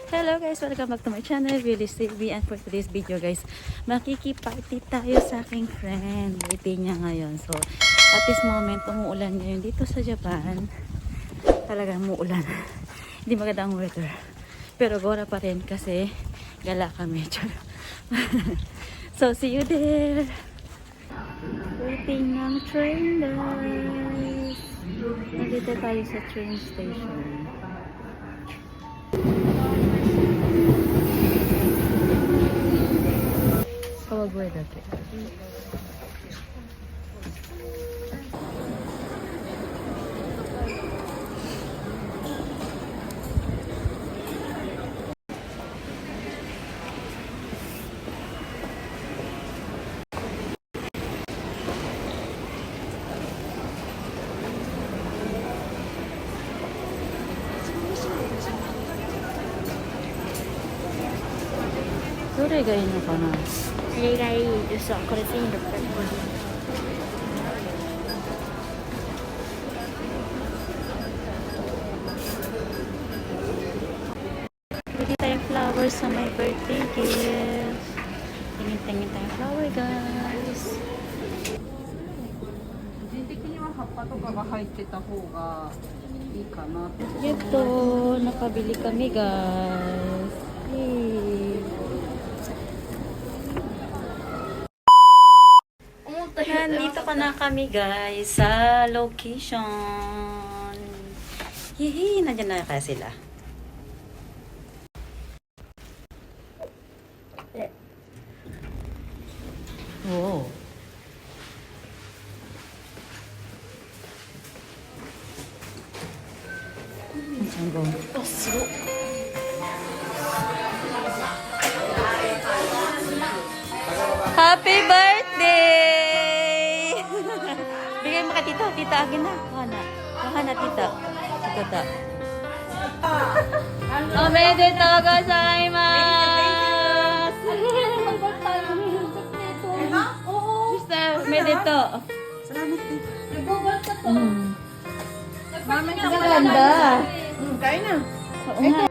Hello guys, welcome back to my channel, Willie TV. And for today's video guys, makikiparty tayo sa aking friend. Birthday niya ngayon. So, at this moment, umuulan ngayon dito sa Japan. Talagang umuulan. Hindi maganda ang weather. Pero gora pa rin kasi gala kami. So, see you there. Waiting ng train guys. Nandito tayo sa train station. Kawagway dati. Sore ga ii no kana? あれがいい。嘘、これ1650円。Bili tayong flowers sa my birthday gift. Tingin-tingin tayong flower guys. 個人的には葉っぱとかが入ってた方がいいかなって。 Ito, nakabili kami guys. Yay! Nandito ka na kami guys sa location. Hihi, nandiyan na kaya sila. Oo. Saan go? Oh, so. Happy birthday! Bigay mo ka tita. Tita, agin na. Kuha na, tita. Tita. Omedetou gozaimasu! Sister, omedetou. Salamat din. Ang ganda. Kain na. Oo nga.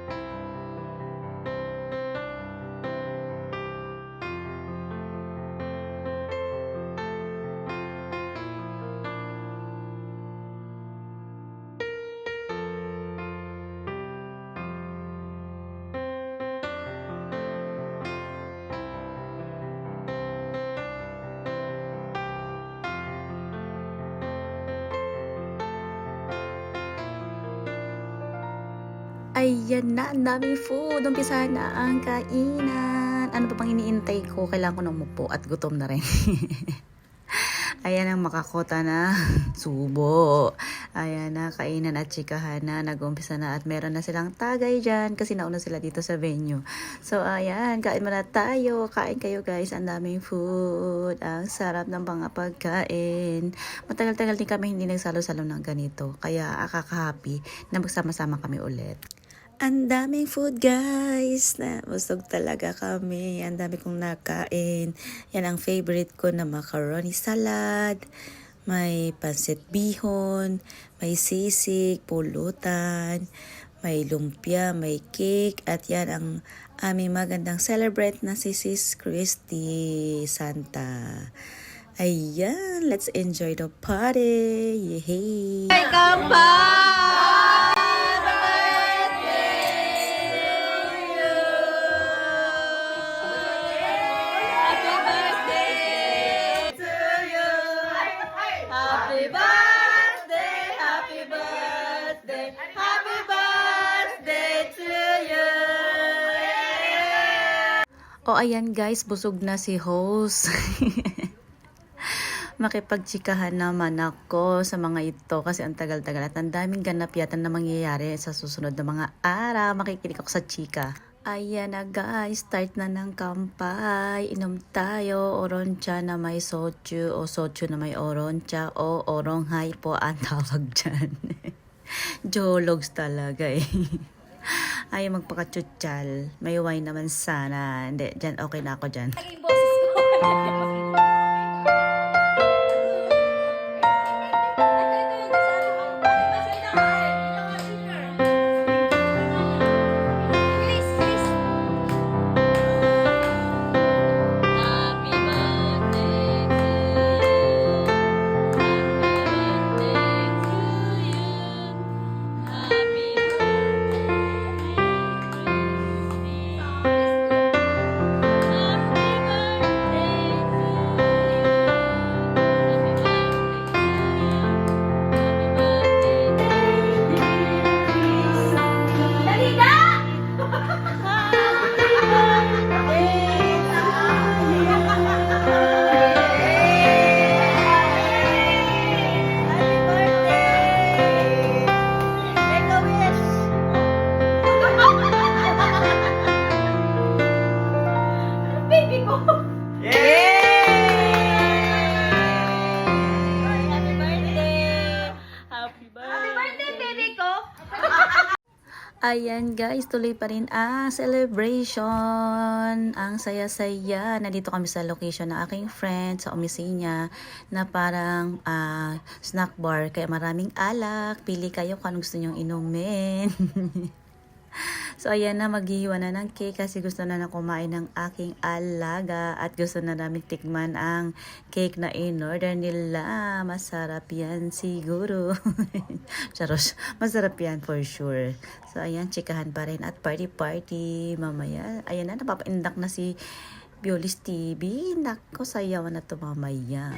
Ayan na, ang daming food. Umpisa na ang kainan. Ano pa pang iniintay ko? Kailangan ko na umupo at gutom na rin. Ayan ang makakota na subo. Ayan na, kainan at chikahan na. Nag-umpisa na at meron na silang tagay dyan kasi nauna sila dito sa venue. So ayan, kain muna tayo. Kain kayo guys, ang daming food. Ang sarap ng mga pagkain. Matagal-tagal din kami hindi nagsalo-salo ng ganito. Kaya akaka-happy na magsama-sama kami ulit. Ang daming food guys, na busog talaga kami. Ang dami kong nakain. Yan ang favorite ko na macaroni salad, may pansit bihon, may sisig, pulutan, may lumpia, may cake, at yan ang aming magandang celebrate na si Sis Christy Santa. Ayan, let's enjoy the party. Yay! Happy birthday, happy birthday, happy birthday to you. O ayan guys, busog na si host. Makipagtsikahan naman ako sa mga ito kasi ang tagal-tagal at ang daming ganap yata na mangyayari sa susunod na mga araw. Makikinig ako sa chika. Ayan na guys, start na ng kampay. Inom tayo, oroncha na may soju o soju na may oroncha o oronghai po ang tawag dyan. Jologs talaga eh. Ayaw magpakachutsal. May wine naman sana. Hindi, dyan okay na ako dyan. Naging boses ko. Bilis! Ayan guys, tuloy pa rin ang celebration. Ang saya-saya. Nandito kami sa location ng aking friend sa Omisina na parang snack bar. Kaya maraming alak. Pili kayo kung anong gusto nyong inumin. So ayan na, maghihiwa na ng cake kasi gusto na kumain ng aking alaga at gusto na namin tikman ang cake na in-order nila. Masarap yan siguro. Charos, masarap yan for sure. So ayan, chikahan pa rin at party mamaya. Ayan na, napapaindak na si Biolis TV. Nako, sayawan na to mamaya.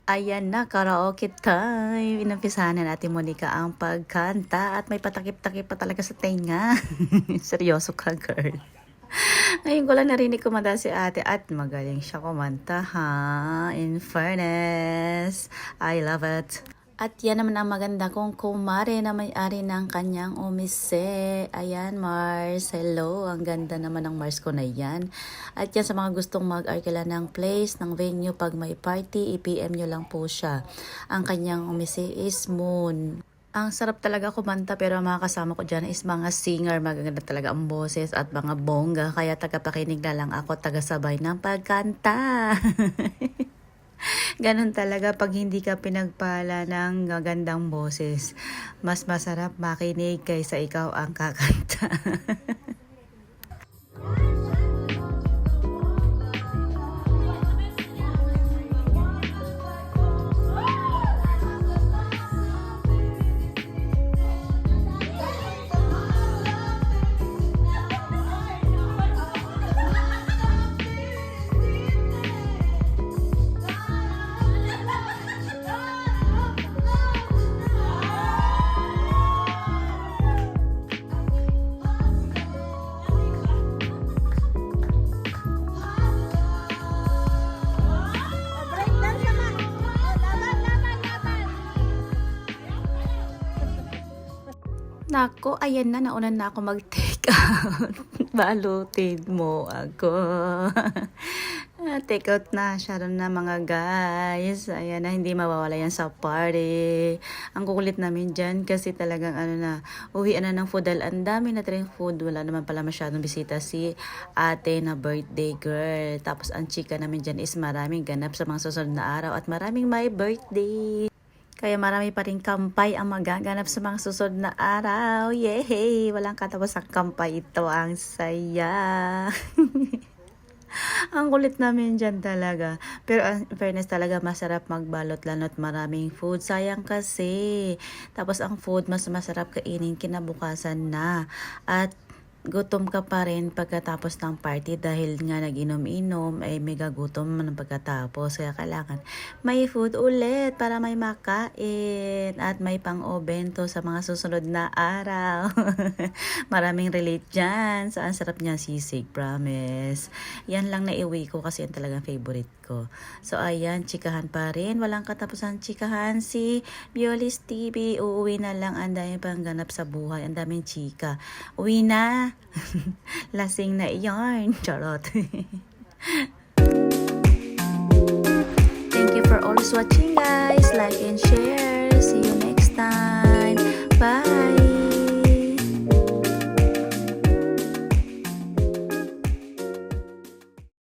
Ayan na, karaoke time. Inumpisahan na natin, Monica, ang pagkanta at may patakip-takip pa talaga sa tenga. Seryoso ka, girl. Ngayon ko lang narinig kumanta si ate at magaling siya kumanta, ha? In fairness, I love it. At yan naman ang maganda kong kumare na may-ari ng kanyang umise. Ayan, Mars. Hello. Ang ganda naman ng Mars ko na yan. At yan sa mga gustong mag-arkila ng place, ng venue, pag may party, i-PM nyo lang po siya. Ang kanyang umise is Moon. Ang sarap talaga kumanta pero ang mga kasama ko dyan is mga singer. Magaganda talaga ang boses at mga bongga. Kaya tagapakinig na lang ako, tagasabay ng pagkanta. Ganon talaga pag hindi ka pinagpala ng gagandang boses. Mas masarap makinig kaysa ikaw ang kakanta. Nako, ayan na, naunan na ako mag-take out. Balutin mo ako. Take out na, Sharon na mga guys. Ayan na, hindi mawawala yan sa party. Ang kukulit namin dyan kasi talagang uwi na ng food dahil ang dami na rin food. Wala naman pala masyadong bisita si ate na birthday girl. Tapos ang chika namin dyan is maraming ganap sa mga susunod na araw at maraming my birthday. Kaya marami pa rin kampay ang magaganap sa mga susunod na araw. Yay! Walang katapos ang kampay ito. Ang saya! Ang kulit namin dyan talaga. Pero in fairness talaga masarap magbalot-lanot maraming food. Sayang kasi. Tapos ang food mas masarap kainin kinabukasan na. At gutom ka pa rin pagkatapos ng party dahil nga nag-inom-inom ay mega gutom ng pagkatapos. Kaya kailangan may food ulit para may makain at may pang-obento sa mga susunod na araw. Maraming relate dyan. Saan sarap niya sisig, promise. Yan lang naiuwi ko kasi yan talagang favorite ko. So ayan, chikahan pa rin. Walang katapusan chikahan si Biolis TV. Uuwi na lang. Ang dami pang ganap sa buhay. Ang daming chika. Uwi na. Lasing na iyon. Charot. Thank you for always watching, guys.